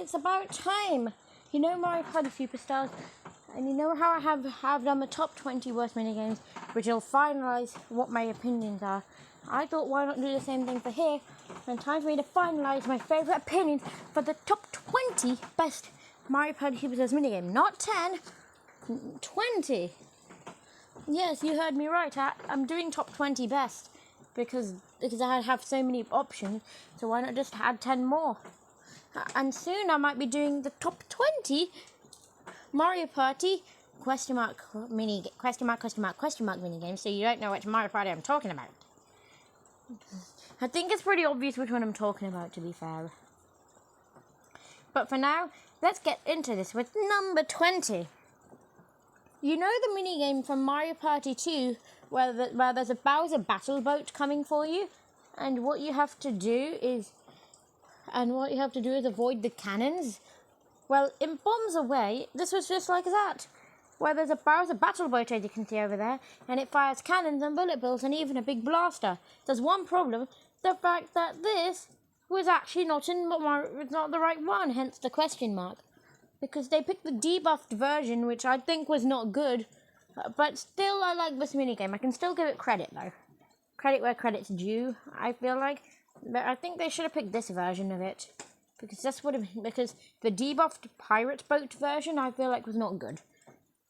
it's about time. You know Mario Party Superstars, and you know how I have done the top 20 worst minigames, which will finalise what my opinions are. I thought, why not do the same thing for here? And time for me to finalise my favourite opinions for the top 20 best Mario Party Superstars minigame. Not 10, 20. Yes, you heard me right. I'm doing top 20 best because I have so many options. So why not just add 10 more? And soon I might be doing the top 20 Mario Party mini games. So you don't know which Mario Party I'm talking about. I think it's pretty obvious which one I'm talking about, to be fair. But for now, let's get into this with number 20. You know the minigame from Mario Party 2 where there's a Bowser battle boat coming for you? And what you have to do is avoid the cannons? Well, in Bombs Away, this was just like that. Where there's a Bowser battle boat, as you can see over there, and it fires cannons and bullet bills and even a big blaster. There's one problem, the fact that this was actually not the right one, hence the question mark. Because they picked the debuffed version, which I think was not good, but still I like this minigame. I can still give it credit, though. Credit where credit's due, I feel like. But I think they should have picked this version of it. Because the debuffed pirate boat version, I feel like was not good.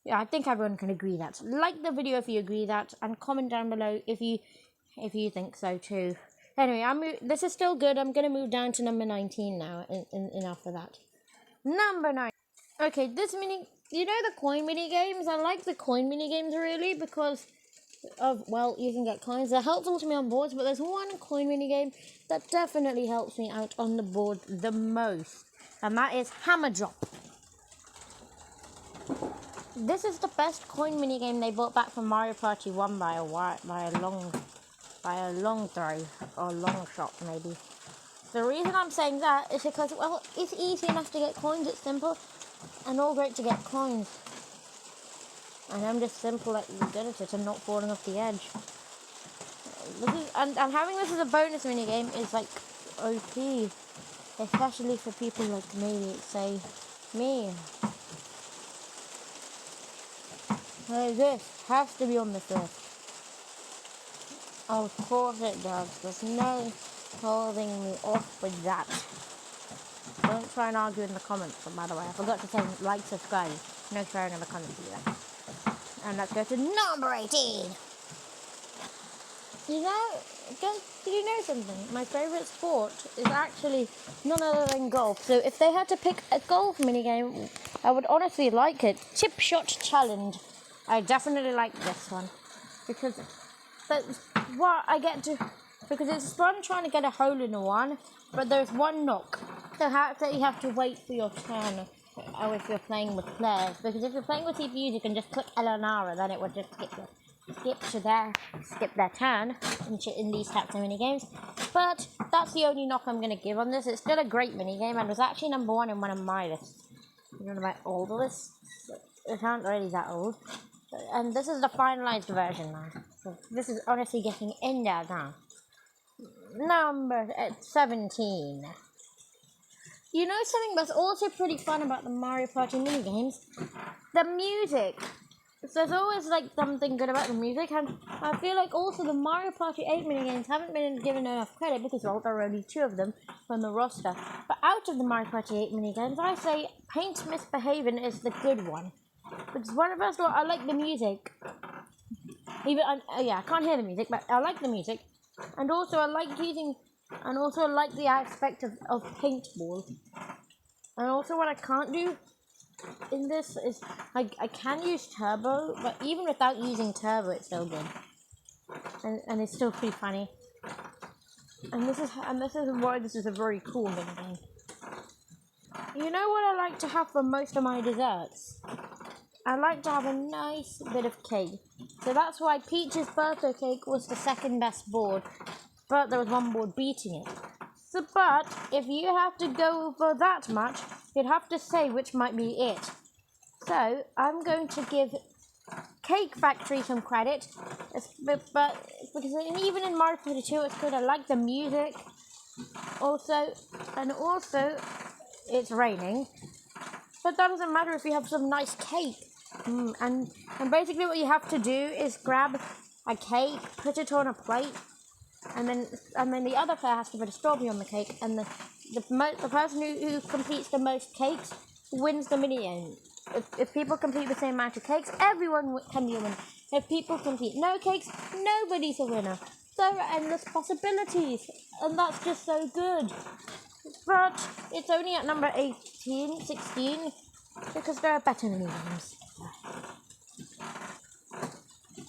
Yeah, I think everyone can agree that. Like the video if you agree that, and comment down below if you think so too. Anyway, this is still good. I'm going to move down to number 19 now, in after that. Number 9. Okay, you know the coin mini games? I like the coin mini games really because of, well, you can get coins. They're helpful to me on boards, but there's one coin mini game that definitely helps me out on the board the most, and that is Hammer Drop. This is the best coin mini game they brought back from Mario Party 1 by a long throw or long shot maybe. The reason I'm saying that is because, well, it's easy enough to get coins. It's simple and all great to get coins. And I'm just simple at good at it and not falling off the edge. And having this as a bonus minigame is like OP. Especially for people like me, say me. This has to be on this list. Of course it does. There's no holding me off with that. Don't try and argue in the comments, by the way. I forgot to say like, subscribe. No sharing in the comments either. And let's go to number 18. Did you know something? My favourite sport is actually none other than golf. So if they had to pick a golf minigame, I would honestly like it. Chip Shot Challenge. I definitely like this one. Because it's fun trying to get a hole in one, but there's one knock. So you have to wait for your turn. Or if you're playing with players, because if you're playing with CPUs, you can just click L and R, and then it would just skip their turn in these types of mini games. But that's the only knock I'm going to give on this. It's still a great mini game, and it was actually number 1 in one of my lists. One of my old lists. It aren't really that old, and this is the finalized version now. So this is honestly getting in there now. Number 17. You know something that's also pretty fun about the Mario Party minigames? The music. There's always like something good about the music, and I feel like also the Mario Party 8 minigames haven't been given enough credit because, well, there are only 2 of them from the roster. But out of the Mario Party 8 minigames, I say Paint Misbehaving is the good one. Because first of all, I like the music. I can't hear the music, but I like the music. And also I like the aspect of paintball. And also what I can't do in this is I can use turbo, but even without using turbo it's still good. And it's still pretty funny. And this is why this is a very cool minigame. You know what I like to have for most of my desserts? I like to have a nice bit of cake. So that's why Peach's birthday cake was the second best board, but there was one board beating it. But if you have to go for that much, you'd have to say which might be it. So I'm going to give Cake Factory some credit, but because even in Mario Party 2 it's good. I like the music. Also it's raining. But that doesn't matter if you have some nice cake. And basically what you have to do is grab a cake, put it on a plate, and then the other player has to put a strawberry on the cake, and the person who completes the most cakes wins the mini game. If people complete the same amount of cakes, everyone can be a winner. If people complete no cakes, nobody's a winner. There are endless possibilities, and that's just so good. But it's only at number 18, 16, because there are better mini games.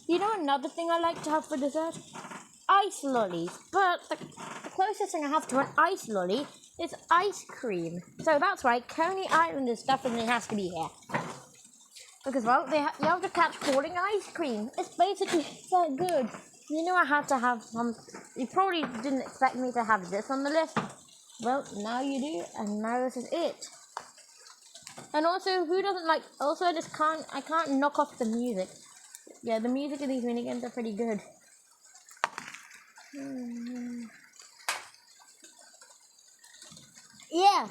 You know another thing I like to have for dessert? Ice lollies. But the closest thing I have to an ice lolly is ice cream. So that's right, Coney Islanders definitely has to be here. Because, well, you have to catch falling ice cream. It's basically so good. You know I had to have some. You probably didn't expect me to have this on the list. Well, now you do, and now this is it. And also, who doesn't like... Also, I can't knock off the music. Yeah, the music in these minigames are pretty good. Yeah.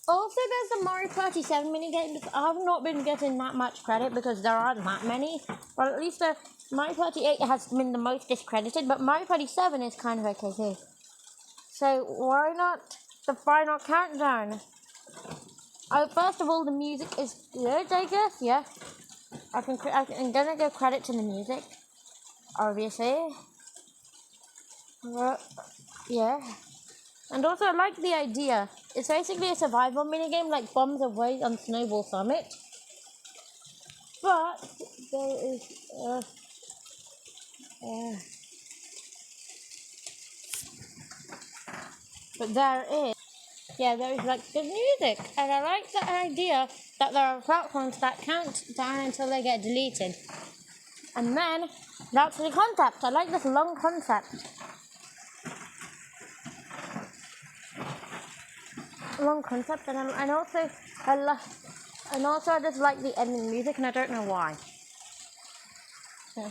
Also, there's the Mario Party 7 minigames. I've not been getting that much credit because there aren't that many. Well, at least the Mario Party 8 has been the most discredited, but Mario Party 7 is kind of okay too. So, why not the final countdown? First of all, the music is good, I guess, yeah. I'm gonna give credit to the music, obviously. Yeah. And also, I like the idea. It's basically a survival minigame like Bombs Away on Snowball Summit. But there is... but there is... Yeah, there is like good music. And I like the idea that there are platforms that count down until they get deleted. And then, that's the concept. I like this long concept. And also I just like the ending music, and I don't know why. Yeah.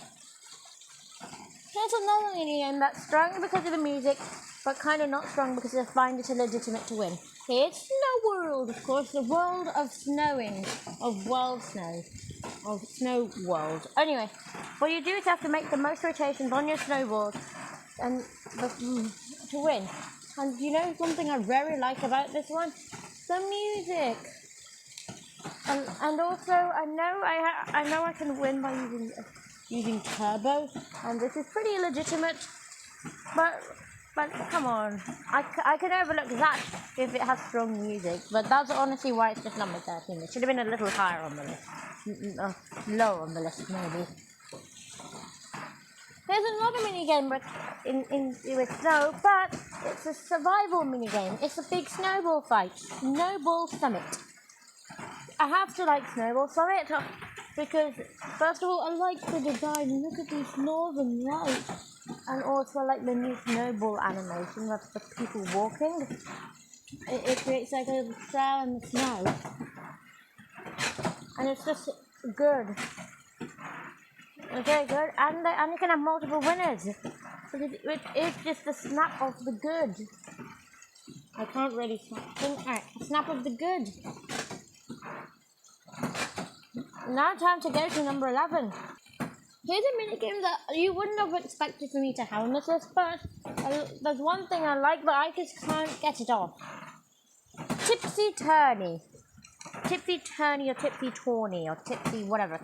Here's another minigame that's strong because of the music, but kind of not strong because I find it illegitimate to win. Here's Snow World, of course, the world of snowing, of world snow, of snow world. Anyway, what you do is you have to make the most rotations on your snowboard, and to win. And you know something I very like about this one? The music. And also, I know I can win by using turbo, and this is pretty illegitimate. But come on, I can overlook that if it has strong music. But that's honestly why it's just number 13. It should have been a little higher on the list, lower on the list maybe. There's another minigame with snow, but it's a survival minigame. It's a big snowball fight, Snowball Summit. I have to like Snowball Summit because, first of all, I like the design. Look at these northern lights. And also I like the new snowball animation. That's the people walking. It creates like a trail in the snow. And it's just good. It's very good. And you can have multiple winners. Because it is just the snap of the good. I can't really think. Alright, snap of the good. Now time to go to number 11. Here's a minigame that you wouldn't have expected for me to have on this list, but there's one thing I like, but I just can't get it off. Tipsy Turny. Tipsy Turny or Tipsy Tawny or Tipsy whatever.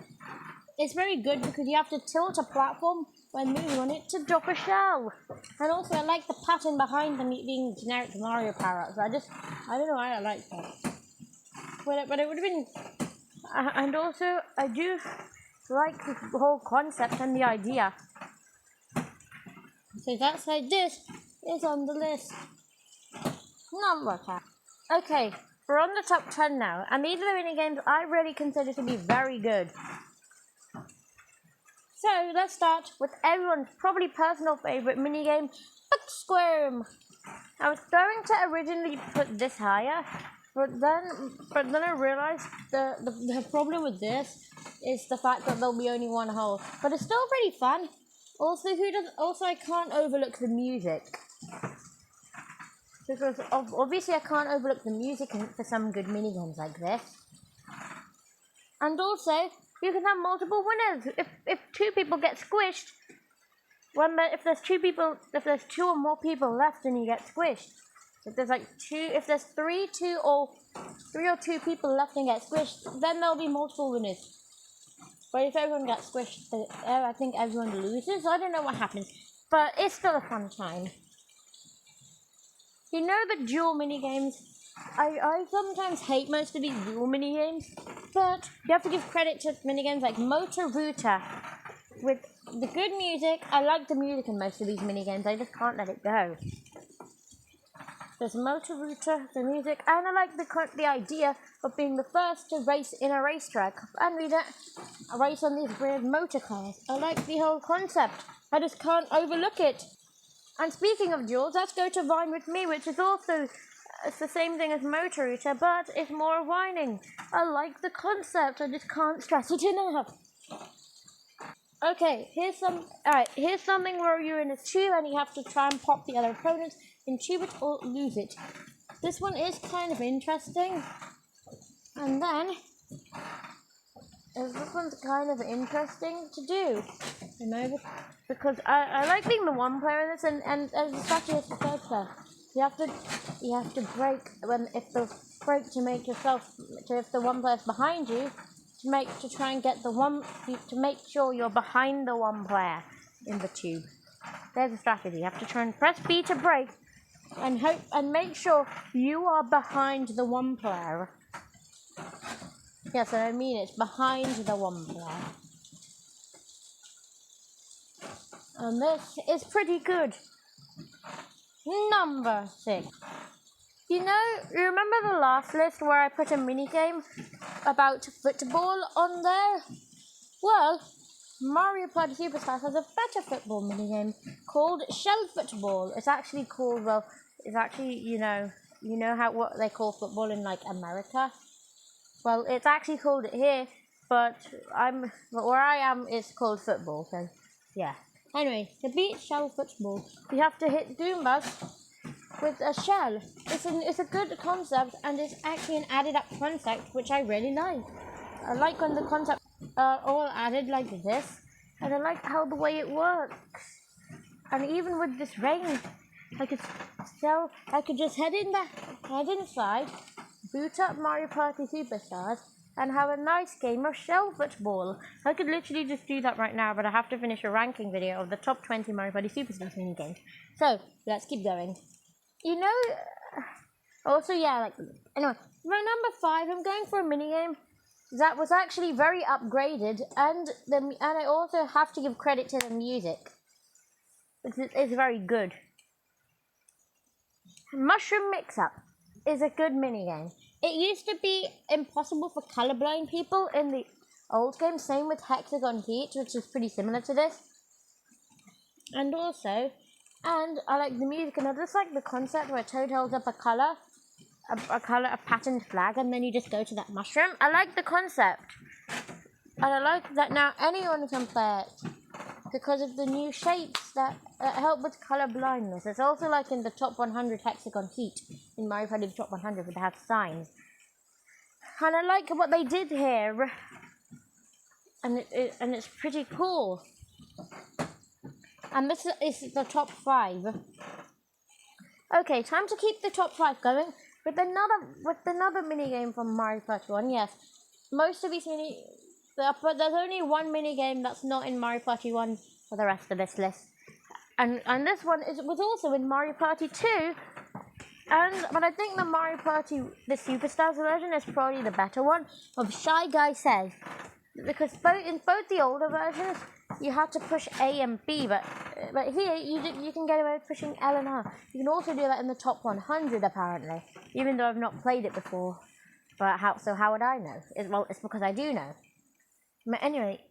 It's very good because you have to tilt a platform when moving on it to drop a shell. And also I like the pattern behind them being generic Mario power-ups. I don't know why I like that. But it would have been... and also, I do like the whole concept and the idea. So that's why this is on the list. Number 10. Okay, we're on the top 10 now, and these are the minigames I really consider to be very good. So let's start with everyone's probably personal favourite minigame, Butt Squirm. I was going to originally put this higher, but then I realised the problem with this is the fact that there'll be only one hole. But it's still pretty fun. Also, I can't overlook the music. because obviously I can't overlook the music for some good minigames like this. And also, you can have multiple winners. If two people get squished, if there's two or more people left, then you get squished. If there's three or two people left and get squished, then there'll be multiple winners. But if everyone gets squished, I think everyone loses. I don't know what happens, but it's still a fun time. You know the duel minigames? I sometimes hate most of these duel minigames, but you have to give credit to minigames like Motor Router. With the good music, I like the music in most of these minigames, I just can't let it go. There's Motor Router, the music, and I like the idea of being the first to race in a racetrack, and we don't race on these weird motor cars. I like the whole concept, I just can't overlook it. And speaking of duels, let's go to Vine with Me, which is also it's the same thing as Motor Router, but it's more whining. I like the concept, I just can't stress it enough. Okay, here's something where you're in a tube and you have to try and pop the other opponents and tube it or lose it. This one is kind of interesting. And then this one's kind of interesting to do. You know, because I like being the one player in this, and as a strategy as the third player. You have to break if the one player's behind you, to try and get to make sure you're behind the one player in the tube. There's a strategy. You have to try and press B to break and make sure you are behind the one player. Yes, I mean it's behind the one player. And this is pretty good. Number 6. You remember the last list where I put a minigame about football on there? Well, Mario Party Superstars has a better football minigame called Shell Football. It's actually called, what they call football in like America? Well, it's actually called it here, but where I am, it's called football, so yeah. Anyway, to beat Shell Football, you have to hit Goombas with a shell. It's a good concept, and it's actually an added up concept, which I really like. I like when the concepts are all added like this, and I like how the way it works. And even with this rain, I could just head inside, boot up Mario Party Superstars, and have a nice game of Shell Football. I could literally just do that right now, but I have to finish a ranking video of the top 20 Mario Party Superstars minigames. So, let's keep going. Anyway, my number 5, I'm going for a minigame that was actually very upgraded, and I also have to give credit to the music. It's very good. Mushroom Mix-Up is a good minigame. It used to be impossible for colorblind people in the old game, same with Hexagon Heat, which is pretty similar to this. And I like the music, and I just like the concept where Toad holds up a patterned flag, and then you just go to that mushroom. I like the concept. And I like that now anyone can play it because of the new shapes that help with color blindness. It's also like in the top 100 Hexagon Heat in Mario Party Top 100, where they have signs. And I like what they did here, and it's pretty cool. And this is the top 5. Okay, time to keep the top 5 going with another minigame from Mario Party 1. Yes, most of these but there's only one minigame that's not in Mario Party 1 for the rest of this list. And this one was also in Mario Party 2. But I think the Mario Party, the Superstars version, is probably the better one, of Shy Guy Says. Because in both the older versions, you had to push A and B, but here you can get away with pushing L and R. You can also do that in the top 100, apparently, even though I've not played it before. But how would I know? It's because I do know. But anyway,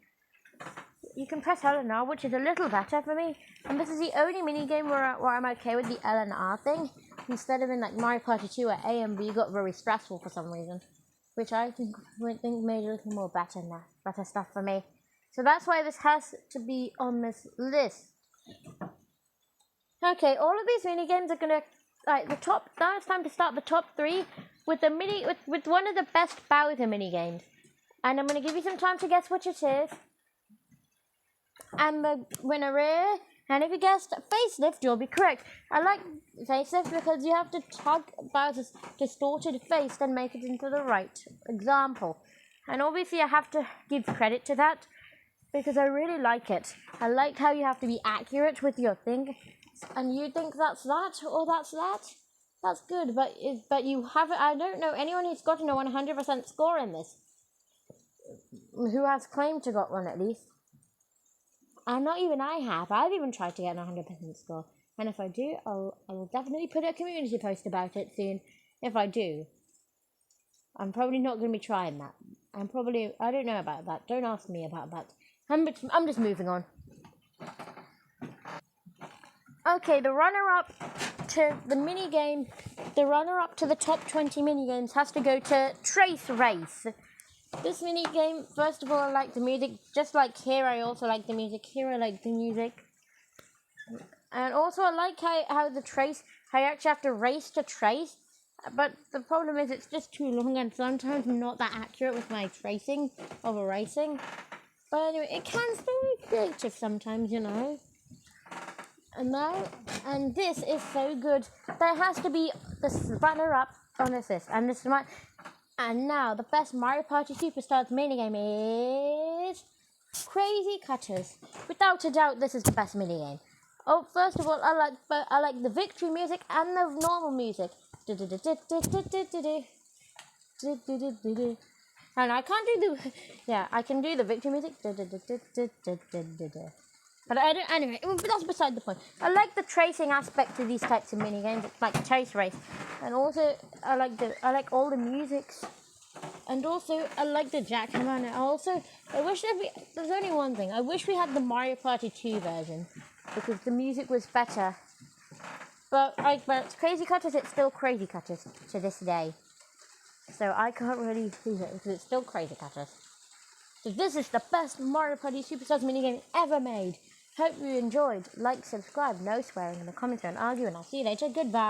you can press L and R, which is a little better for me. And this is the only minigame where I'm okay with the L and R thing, instead of in like Mario Party 2 where A and B got very stressful for some reason, which I think made a little more better stuff for me. So that's why this has to be on this list. Okay, all of these minigames the top. Now it's time to start the top 3 with the with one of the best Bowser mini games, and I'm gonna give you some time to guess which it is. And the winner is, and if you guessed facelift, you'll be correct. I like facelift because you have to tug Bowser's distorted face, then make it into the right example. And obviously, I have to give credit to that because I really like it. I like how you have to be accurate with your thing, and you think that's that or that's that. That's good, but you haven't. I don't know anyone who's gotten a 100% score in this. Who has claimed to got one at least. And not even I have. I've even tried to get an 100% score. And if I do, I will definitely put a community post about it soon. If I do. I'm probably not going to be trying that. I don't know about that. Don't ask me about that. I'm just moving on. Okay, the runner-up to the minigame, the runner-up to the top 20 minigames has to go to Trace Race. This minigame, first of all, I like the music. Just like here, I also like the music. Here, I like the music. And also, I like how you actually have to race to trace. But the problem is it's just too long, and sometimes I'm not that accurate with my tracing of a racing. But anyway, it can still be creative sometimes, you know. And this is so good. There has to be this runner-up on this list. And now, the best Mario Party Superstars minigame is Crazy Cutters. Without a doubt, this is the best minigame. Oh, first of all, I like the victory music and the normal music. And I can't do I can do the victory music. But anyway, that's beside the point. I like the tracing aspect of these types of minigames. It's like Chase Race. And also, I like all the musics. And also, I like the jackhammer. And I wish there's only one thing. I wish we had the Mario Party 2 version. Because the music was better. But Crazy Cutters, it's still Crazy Cutters to this day. So I can't really do it because it's still Crazy Cutters. So this is the best Mario Party Superstars minigame ever made. Hope you enjoyed. Like, subscribe, no swearing in the comments, don't argue, and I'll see you later. Goodbye.